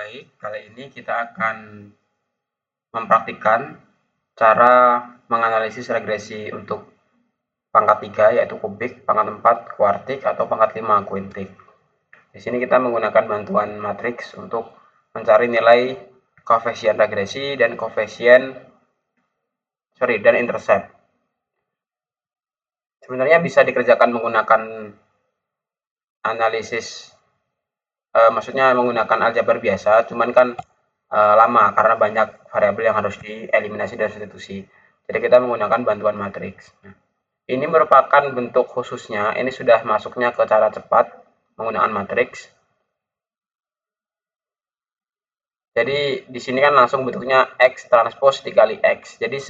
Baik, kali ini kita akan mempraktikkan cara menganalisis regresi untuk pangkat 3 yaitu kubik, pangkat 4 kuartik atau pangkat 5 kuintik. Di sini kita menggunakan bantuan matriks untuk mencari nilai koefisien regresi dan dan intercept. Sebenarnya bisa dikerjakan menggunakan analisis maksudnya menggunakan aljabar biasa, cuman kan lama karena banyak variabel yang harus dieliminasi dan substitusi. Jadi kita menggunakan bantuan matriks. Nah, ini merupakan bentuk khususnya, ini sudah masuknya ke cara cepat menggunakan matriks. Jadi di sini kan langsung bentuknya X transpose dikali X. Jadi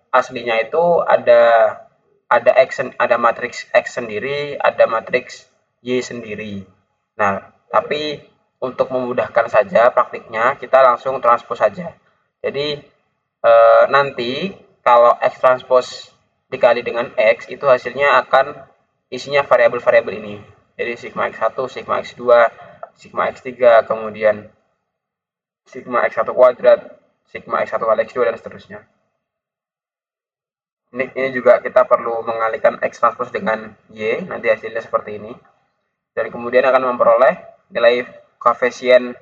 aslinya itu ada matriks X sendiri, ada matriks Y sendiri. Nah, tapi untuk memudahkan saja praktiknya, kita langsung transpose saja. Jadi nanti kalau X transpose dikali dengan X, itu hasilnya akan isinya variabel-variabel ini. Jadi sigma X1, sigma X2, sigma X3, kemudian sigma X1 kuadrat, sigma X1 kali X2, dan seterusnya. Ini juga kita perlu mengalihkan X transpose dengan Y, nanti hasilnya seperti ini. Dan kemudian akan memperoleh nilai koefisien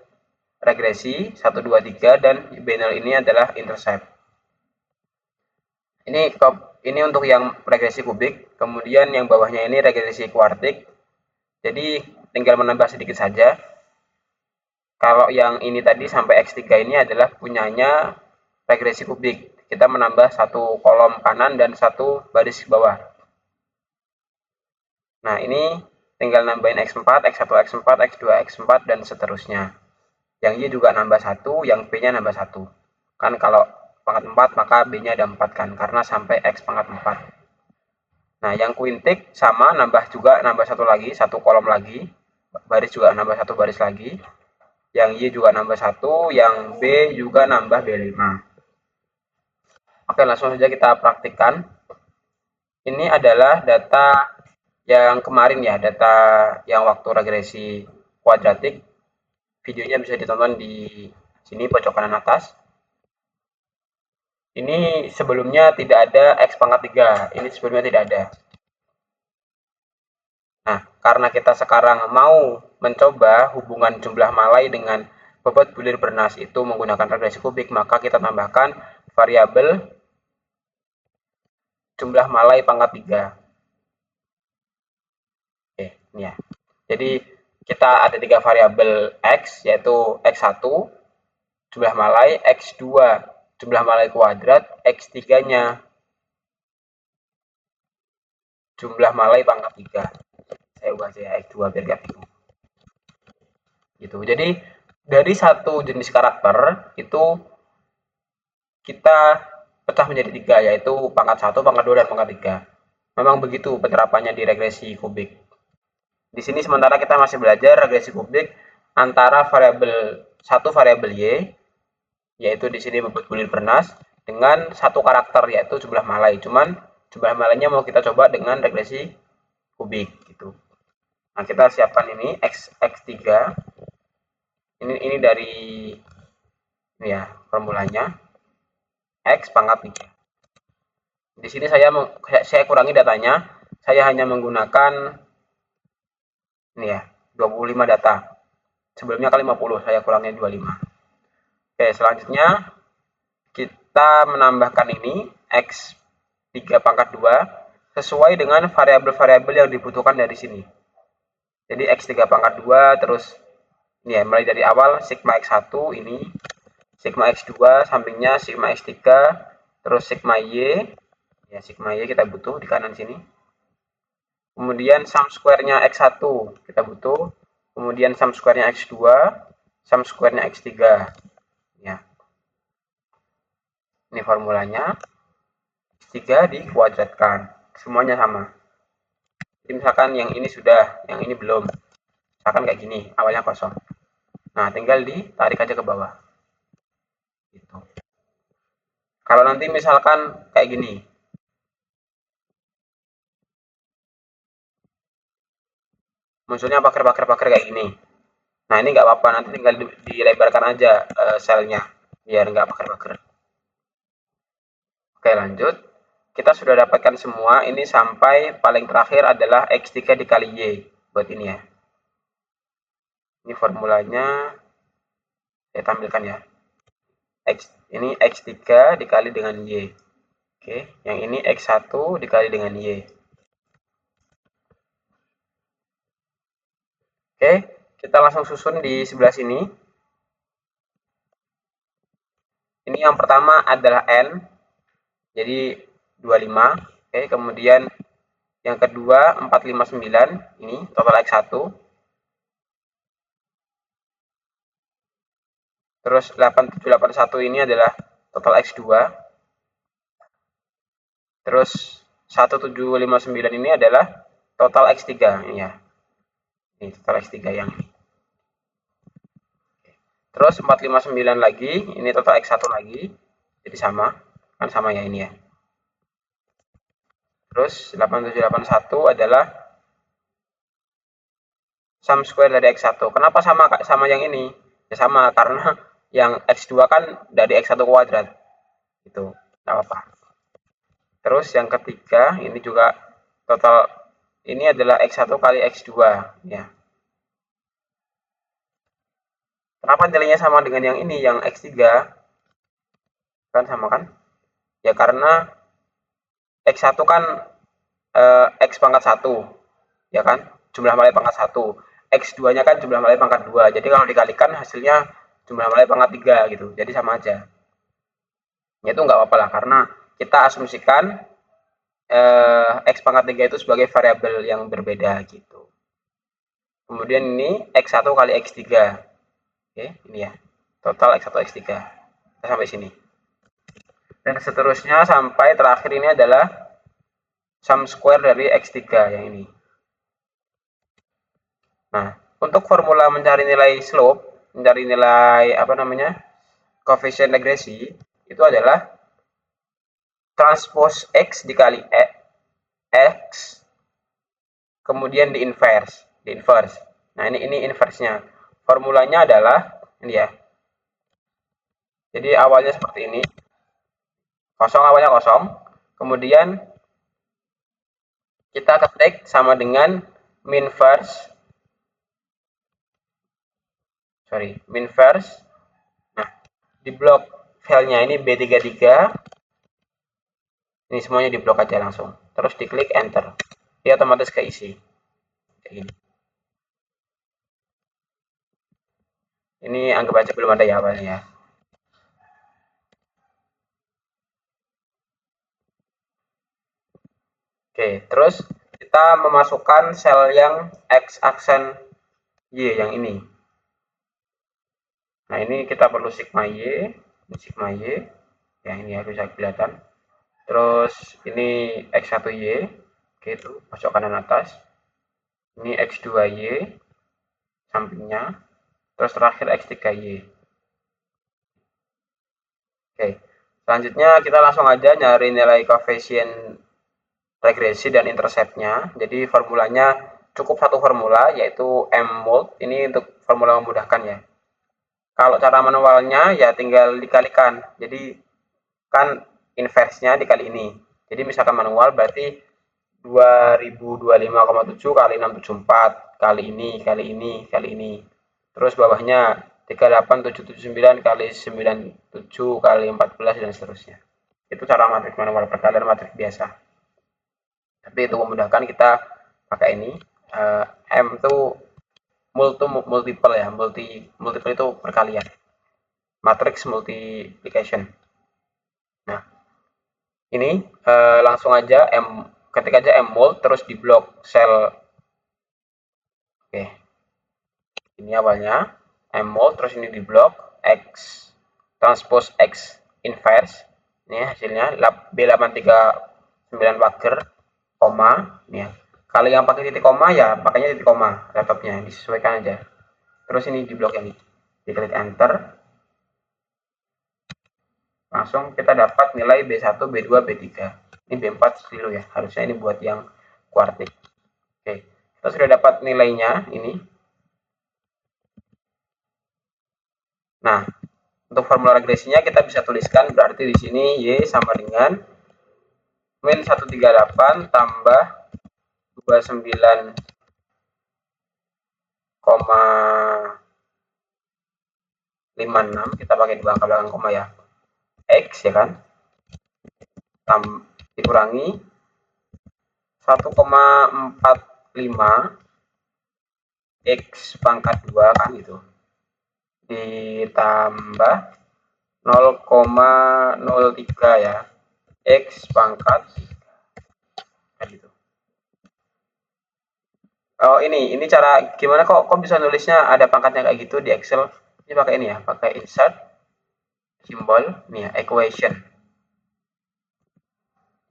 regresi 1, 2, 3, dan B0 ini adalah intercept. Ini untuk yang regresi kubik, kemudian yang bawahnya ini regresi kuartik. Jadi tinggal menambah sedikit saja. Kalau yang ini tadi sampai X3 ini adalah punyanya regresi kubik. Kita menambah satu kolom kanan dan satu baris bawah. Nah, ini tinggal nambahin X4, X1, X4, X2, X4, dan seterusnya. Yang Y juga nambah 1, yang B-nya nambah 1. Kan kalau pangkat 4, maka B-nya ada 4 kan, karena sampai X pangkat 4. Nah, yang kuintik sama, nambah 1 lagi, 1 kolom lagi. Baris juga nambah 1 baris lagi. Yang Y juga nambah 1, yang B juga nambah B5. Oke, langsung saja kita praktikkan. Ini adalah data yang kemarin ya, data yang waktu regresi kuadratik. Videonya bisa ditonton di sini pojok kanan atas. Ini sebelumnya tidak ada X pangkat 3. Ini sebelumnya tidak ada. Nah, karena kita sekarang mau mencoba hubungan jumlah malai dengan bobot bulir bernas itu menggunakan regresi kubik, maka kita tambahkan variabel jumlah malai pangkat 3. Oke, ini ya. Jadi kita ada 3 variabel X, yaitu X1 jumlah malai, X2 jumlah malai kuadrat, X3-nya jumlah malai pangkat 3. Saya ubah saja X2 biar gak bingung. Gitu. Jadi dari satu jenis karakter itu kita pecah menjadi 3, yaitu pangkat 1, pangkat 2, dan pangkat 3. Memang begitu penerapannya di regresi kubik. Di sini sementara kita masih belajar regresi kubik antara satu variabel Y, yaitu di sini bobot bulir bernas, dengan satu karakter yaitu jumlah malai. Cuman jumlah malainya mau kita coba dengan regresi kubik gitu. Nah, kita siapkan ini X3. Ini dari ini ya formulanya. X pangkat 3. Di sini saya kurangi datanya. Saya hanya menggunakan ini ya, 25 data. Sebelumnya kali 50, saya kurangi 25. Oke, selanjutnya kita menambahkan ini X3 pangkat 2 sesuai dengan variabel-variabel yang dibutuhkan dari sini. Jadi X3 pangkat 2, terus ini ya, mulai dari awal sigma X1 ini, sigma X2, sampingnya sigma X3, terus sigma Y, ya sigma Y kita butuh di kanan sini. Kemudian sum square-nya X1 kita butuh, kemudian sum square-nya X2, sum square-nya X3. Ya. Ini formulanya. X3 dikuadratkan. Semuanya sama. Jadi misalkan yang ini sudah, yang ini belum. Misalkan kayak gini, awalnya kosong. Nah, tinggal ditarik aja ke bawah. Gitu. Kalau nanti misalkan kayak gini, munculnya pagar kayak gini. Nah, ini nggak apa-apa, nanti tinggal dilebarkan aja selnya, biar nggak pagar-pagar. Oke, lanjut. Kita sudah dapatkan semua, ini sampai paling terakhir adalah X3 dikali Y. Buat ini ya. Ini formulanya, saya tampilkan ya. Ini X3 dikali dengan Y. Oke, yang ini X1 dikali dengan Y. Oke, kita langsung susun di sebelah sini. Ini yang pertama adalah N, jadi 25. Oke, kemudian yang kedua 459, ini total X1. Terus 8781 ini adalah total X2. Terus 1759 ini adalah total X3. Ini ya. Ini total X3 yang ini. Terus 459 lagi, ini total X1 lagi. Jadi sama. Kan sama ya ini ya. Terus 8781 adalah sum square dari X1. Kenapa sama yang ini? Ya sama, karena yang X2 kan dari X1 kuadrat. Itu, nggak apa-apa. Terus yang ketiga, ini juga total, ini adalah X1 kali X2. Ya. Kenapa nilainya sama dengan yang ini, yang X3? Kan sama kan? Ya karena X1 kan X pangkat 1. Ya kan? Jumlah nilai pangkat 1. X2-nya kan jumlah nilai pangkat 2. Jadi kalau dikalikan hasilnya jumlah nilai pangkat 3 gitu. Jadi sama aja. Ya itu nggak apa-apa lah, karena kita asumsikan X pangkat 3 itu sebagai variabel yang berbeda gitu. Kemudian ini X1 kali X3. Oke, ini ya. Total X1 X3. Kita sampai sini. Dan seterusnya sampai terakhir ini adalah sum square dari X3 yang ini. Nah, untuk formula mencari nilai slope, mencari nilai koefisien regresi, itu adalah transpose X dikali X, kemudian di inverse. Nah, ini inverse-nya. Formulanya adalah ini ya. Jadi awalnya seperti ini. Awalnya kosong. Kemudian kita ketik sama dengan min first. Nah, di blok filenya ini B33. Ini semuanya di blok aja langsung. Terus diklik enter. Dia otomatis keisi. Kayak gini. Ini anggap aja belum ada ya awalnya ya. Oke, terus kita memasukkan sel yang X aksen Y yang ini. Nah, ini kita perlu sigma Y. Ya, ini harus bisa kelihatan. Terus ini X1Y. Oke, itu pojok kanan atas. Ini X2Y sampingnya. Terus terakhir X3Y. Oke, selanjutnya kita langsung aja nyari nilai koefisien regresi dan interceptnya. Jadi formulanya cukup satu formula, yaitu M-mold. Ini untuk formula memudahkan ya. Kalau cara manualnya ya tinggal dikalikan. Jadi kan inverse-nya dikali ini. Jadi misalkan manual berarti 2025,7 kali 674 kali ini. Terus bawahnya 38779 kali 97 kali 14 dan seterusnya. Itu cara matrik manual, perkalian matrik biasa. Tapi itu memudahkan kita pakai ini. M itu multiple ya, multiple itu perkalian. Matrix multiplication. Nah, ini langsung aja ketik aja M-mold terus di blok sel. Oke. Ini awalnya M-mold terus ini di blok X transpose X inverse. Ini hasilnya B839 pagar koma ini ya. Kalau yang pakai titik koma ya pakainya titik koma laptopnya, disesuaikan aja. Terus ini di blok ini. Diklik enter. Langsung kita dapat nilai B1, B2, B3. Ini B4 dulu ya. Harusnya ini buat yang kuartik. Oke. Kita sudah dapat nilainya ini. Nah, untuk formula regresinya kita bisa tuliskan berarti di sini Y sama dengan min 138 tambah 29,56, kita pakai di belakang koma ya, X ya kan, dikurangi 1,45 X pangkat 2 kan gitu, ditambah 0,03 ya, X pangkat kan gitu. Oh ini cara gimana kok bisa nulisnya ada pangkatnya kayak gitu di Excel? Ini pakai ini ya, pakai insert simbol nih ya, equation.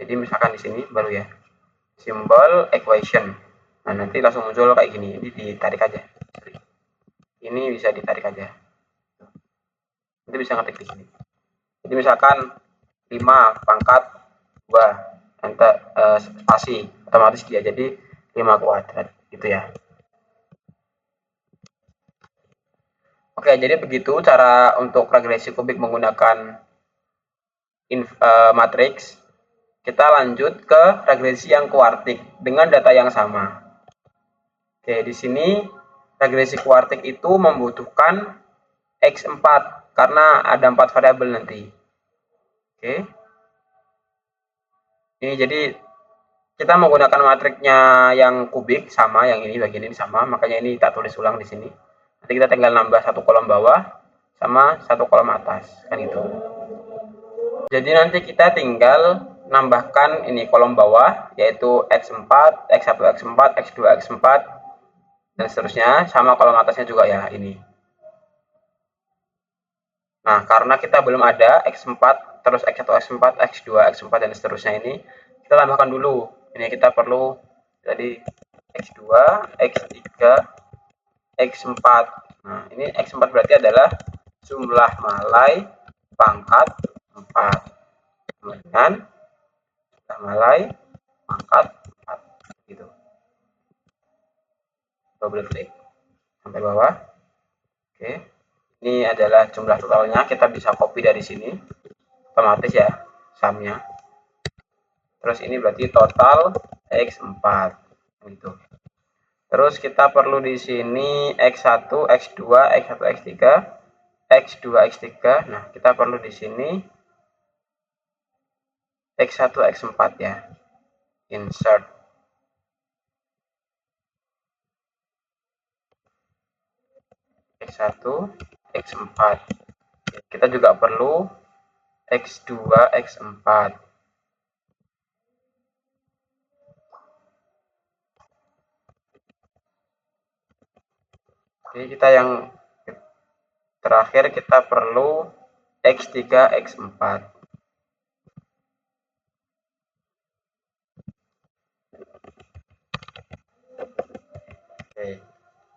Jadi misalkan di sini baru ya, simbol equation. Nah nanti langsung muncul kayak gini, ini ditarik aja. Ini bisa ditarik aja. Nanti bisa ngetik di sini. Jadi misalkan 5 pangkat 2 enter spasi, otomatis dia jadi 5 kuadrat gitu ya. Oke, jadi begitu cara untuk regresi kubik menggunakan matriks. Kita lanjut ke regresi yang kuartik dengan data yang sama. Oke, di sini regresi kuartik itu membutuhkan X4 karena ada 4 variabel nanti. Oke. Ini jadi kita menggunakan matriknya yang kubik sama, yang ini bagian ini sama, makanya ini tak tulis ulang di sini. Nanti kita tinggal nambah satu kolom bawah sama satu kolom atas, kan itu. Jadi nanti kita tinggal nambahkan ini kolom bawah, yaitu X4, X1, X4, X2, X4, dan seterusnya, sama kolom atasnya juga ya, ini. Nah, karena kita belum ada X4, terus X1, X4, X2, X4, dan seterusnya ini, kita tambahkan dulu. Ini kita perlu, jadi X2, X3, X4. Nah, ini X4 berarti adalah jumlah malai pangkat 4. Kemudian, jumlah malai pangkat 4. Gitu. Double klik sampai bawah. Oke. Ini adalah jumlah totalnya, kita bisa copy dari sini. Otomatis ya, sumnya. Terus ini berarti total X4 gitu. Terus kita perlu di sini X1, X2, X1, X3, X2, X3. Nah, kita perlu di sini X1, X4 ya. Insert. X1, X4. Kita juga perlu X2, X4. Jadi kita yang terakhir kita perlu X3, X4. Oke.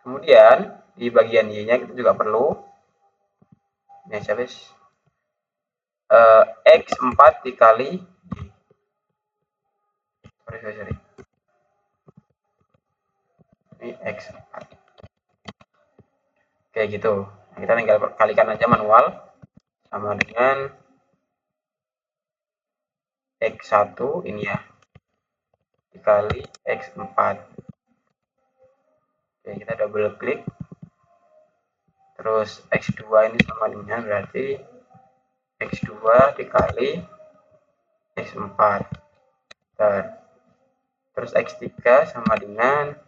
Kemudian di bagian Y-nya kita juga perlu ini habis X4 dikali Y. Sorry. Ini X4. Kayak gitu. Nah, kita tinggal kalikan aja manual sama dengan X1 ini ya dikali X4. Oke, kita double klik. Terus X2 ini sama dengan berarti X2 dikali X4. Terus X3 sama dengan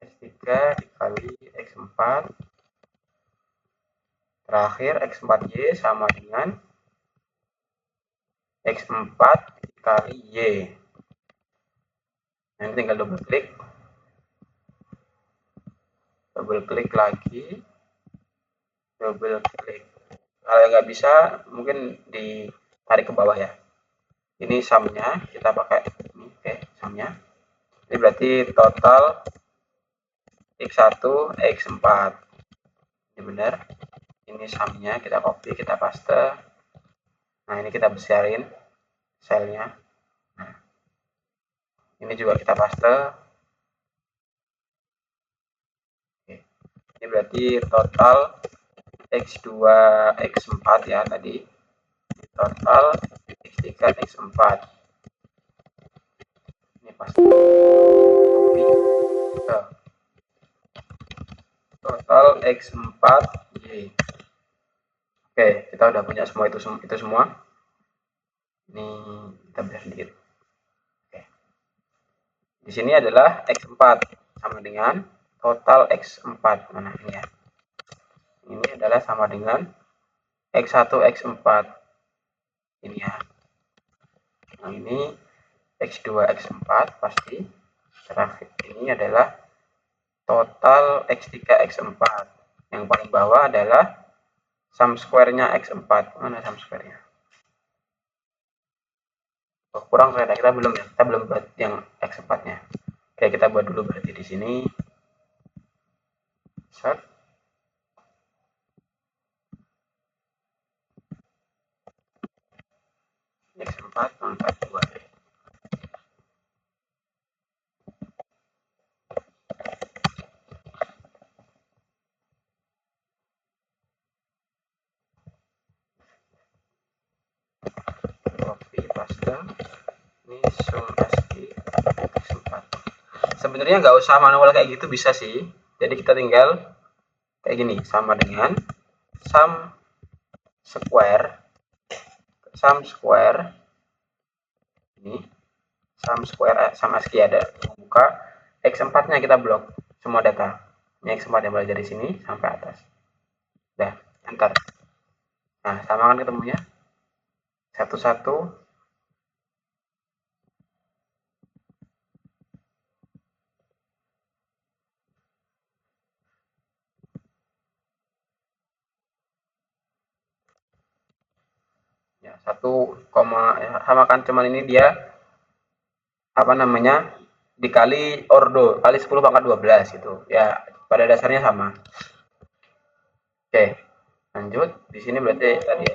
X3 dikali X4. Terakhir X4Y sama dengan X4 dikali Y. Nah, ini tinggal double klik. Double klik lagi. Double klik. Kalau nggak bisa, mungkin ditarik ke bawah ya. Ini sumnya, kita pakai ini, oke, sumnya. Ini berarti total X1, X4. Ini benar. Ini sumnya, kita copy, kita paste. Nah, ini kita besarin selnya. Nah, ini juga kita paste. Oke. Ini berarti berarti total X2 X4 ya tadi, total X3 X4 ini pasti copy ke total X4 Y. Oke, kita udah punya semua itu semua. Ini kita bedah sedikit. Oke. Di sini adalah X4 sama dengan total X4. Mana ini ya? Ini adalah sama dengan X1 X4. Ini ya. Nah, ini X2 X4 pasti. Terakhir ini adalah total X3 X4. Yang paling bawah adalah sum square-nya X4. Mana sum square-nya? Oh, kurang ternyata, kita belum ya. Kita belum buat yang X4-nya. Oke, kita buat dulu berarti di sini. Set. X4 pangkat 2. Copy paste. Ini sum SI X4. Sebenarnya nggak usah manual kayak gitu, bisa sih. Jadi kita tinggal kayak gini, sama dengan sum square ini sum square sum ASCII ada buka X4 nya kita blok semua data. Ini X4 yang mulai dari sini sampai atas. Udah, enter. Nah, sama kan ketemunya satu-satu. Ya, 1, sama kan, cuman ini dia apa namanya dikali ordo kali 10 pangkat 12 gitu ya, pada dasarnya sama. Oke, lanjut di sini berarti tadi.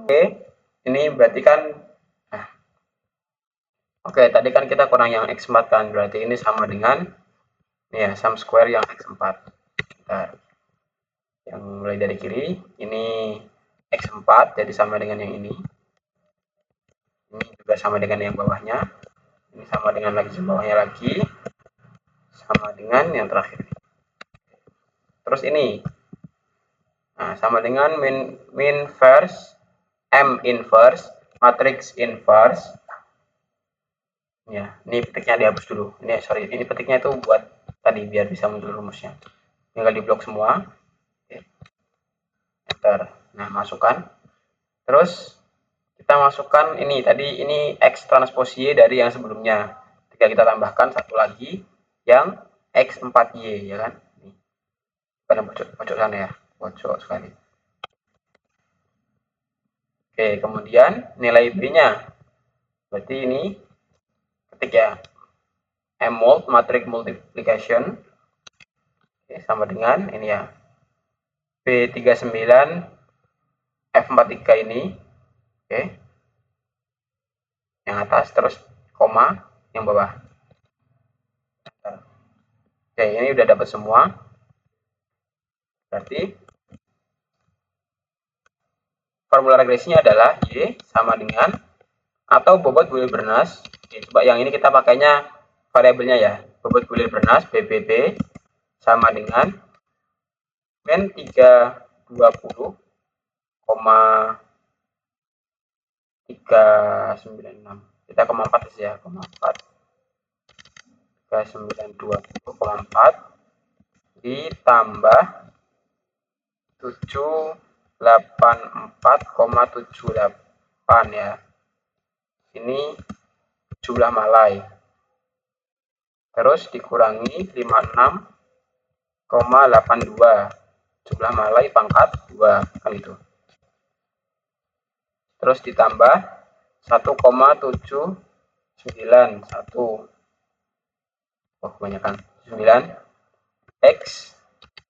Oke, ini berarti kan oke, tadi kan kita kurang yang X4 kan, berarti ini sama dengan ini ya, sum square yang X4. Nah, yang mulai dari kiri ini X4 jadi sama dengan yang ini juga sama dengan yang bawahnya, ini sama dengan lagi bawahnya lagi, sama dengan yang terakhir. Terus ini nah, sama dengan min verse M inverse matrix inverse. Ya, ini petiknya dihapus dulu. Ini sorry, ini petiknya itu buat tadi biar bisa muncul rumusnya. Tinggal diblok semua. Oke. Enter. Nah, masukkan. Terus kita masukkan ini tadi, ini X transpose Y dari yang sebelumnya. Tinggal kita tambahkan satu lagi yang X4Y ya kan. Ini. Pada pojok sana ya, pojok sekali. Oke, kemudian nilai B-nya. Berarti ini ketik ya. M-mult matrix multiplication. Oke, sama dengan ini ya. B39 F43 ini. Oke. Yang atas terus koma yang bawah. Oke, ini udah dapat semua. Berarti formula regresinya adalah Y sama dengan atau bobot bulir bernas. Oke, coba yang ini kita pakainya variabelnya ya. Bobot bulir bernas BBB sama dengan min 320,396. Kita 4 ya, 4. 3920,4 ditambah 784,78 ya. Ini jumlah malai. Terus dikurangi 56,82 jumlah malai pangkat 2 kan itu. Terus ditambah 1,791. Oh, kebanyakan 9 X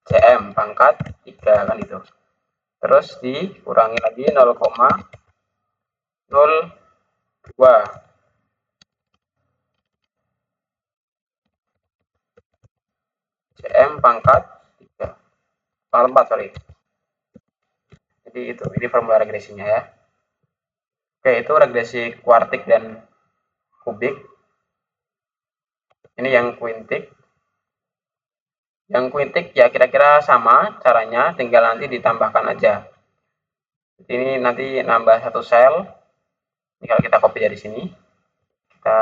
cm pangkat 3 kan itu. Terus dikurangi lagi 0,02 cm pangkat 3. pangkat 4, sorry. Jadi ini formula regresinya ya. Oke, itu regresi kuartik dan kubik. Ini yang kuintik. Yang kuintik ya kira-kira sama caranya, tinggal nanti ditambahkan aja. Ini nanti nambah satu sel. Tinggal kita copy dari sini. Kita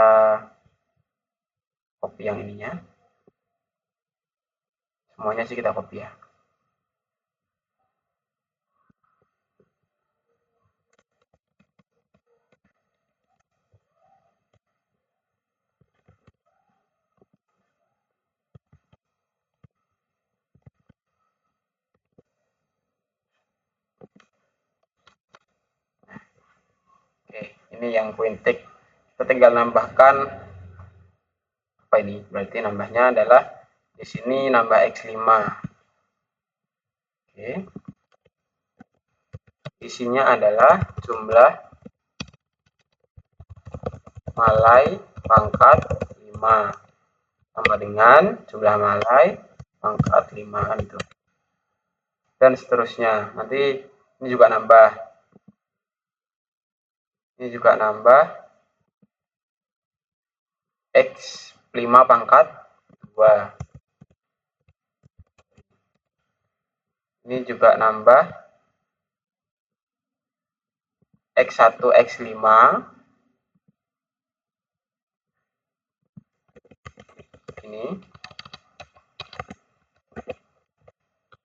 copy yang ininya. Semuanya sih kita copy ya. Oke, ini yang kuintik. Kita tinggal nambahkan apa ini? Berarti nambahnya adalah di sini nambah X5. Oke. Isinya adalah jumlah malai pangkat 5 tambah dengan jumlah malai pangkat 5 itu. Dan seterusnya. Nanti ini juga nambah. Ini juga nambah X5 pangkat 2. Ini juga nambah X1 X5. Ini.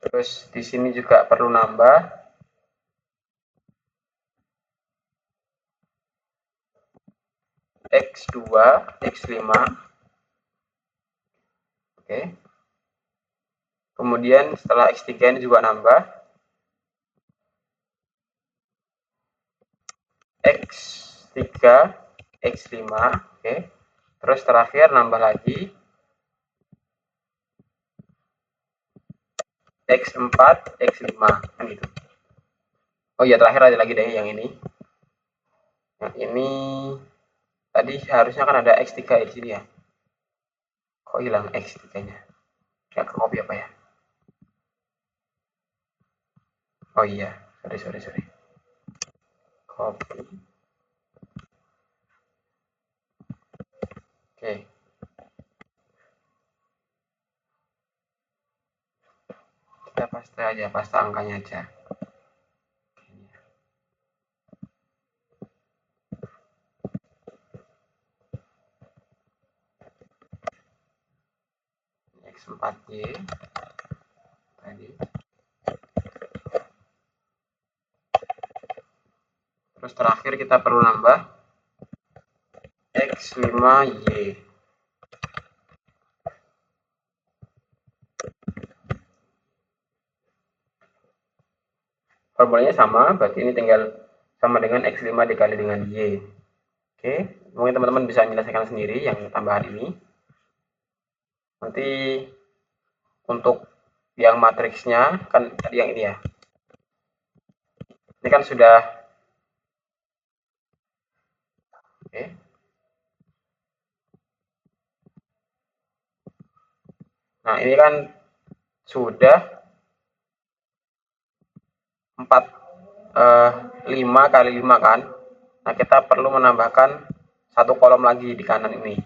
Terus di sini juga perlu nambah X2 X5. Oke. Kemudian setelah X3 ini juga nambah X3 X5. Oke. Terus terakhir nambah lagi X4 X5 kan gitu. Oh iya, terakhir ada lagi deh yang ini. Yang ini tadi harusnya kan ada X3 di sini ya. Kok hilang X3-nya? Ya ke copy apa ya? Oh iya, sorry. Copy. Oke. Kita paste aja, paste angkanya aja. X4Y tadi. Terus terakhir kita perlu nambah X5Y. Formulanya sama, berarti ini tinggal sama dengan X5 dikali dengan Y. Oke, mungkin teman-teman bisa menyelesaikan sendiri yang tambahan ini. Nanti untuk yang matriksnya, kan tadi yang ini ya. Ini kan sudah, oke. Nah, ini kan sudah 5 kali 5 kan. Nah, kita perlu menambahkan satu kolom lagi di kanan ini.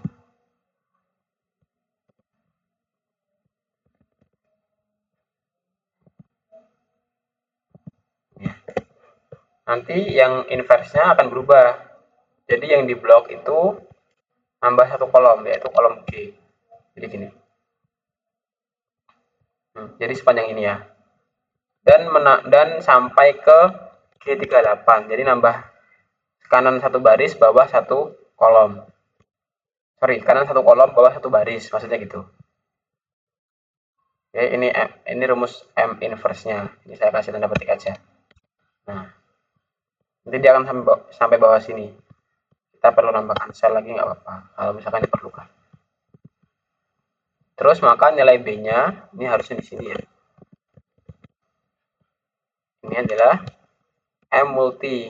Nanti yang inverse-nya akan berubah. Jadi yang di blok itu nambah satu kolom, yaitu kolom G. Jadi gini. Jadi sepanjang ini ya. Dan sampai ke G38. Jadi nambah kanan satu baris, bawah satu kolom. Sorry, kanan satu kolom, bawah satu baris, maksudnya gitu. Oke, ini rumus M inverse-nya. Ini saya kasih tanda petik aja. Nah, nanti dia akan sampai bawah sini. Kita perlu nambahkan sel lagi nggak apa-apa, kalau misalkan diperlukan. Terus maka nilai B-nya ini harusnya di sini ya. Ini adalah M multi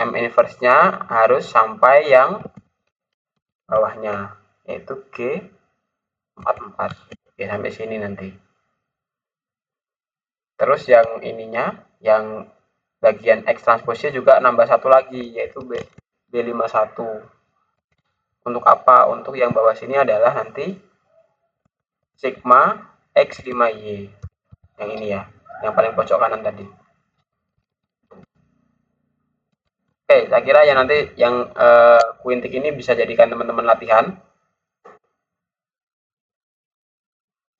M inverse-nya harus sampai yang bawahnya, yaitu G44. Oke, sampai sini nanti. Terus yang ininya, yang bagian X transposnya juga nambah satu lagi, yaitu B51. Untuk apa? Untuk yang bawah sini adalah nanti sigma X5Y. Yang ini ya, yang paling pojok kanan tadi. Oke, saya kira ya nanti yang kuintik ini bisa jadikan teman-teman latihan.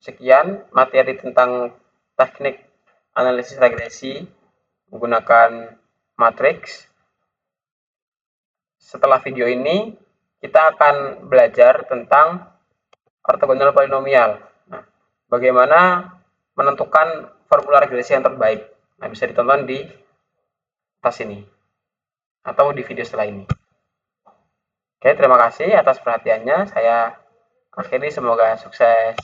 Sekian materi tentang teknik analisis regresi menggunakan matriks. Setelah video ini, kita akan belajar tentang ortogonal polinomial. Nah, bagaimana menentukan formula regresi yang terbaik. Nah, bisa ditonton di atas ini atau di video setelah ini. Oke, terima kasih atas perhatiannya. Saya akhiri, semoga sukses.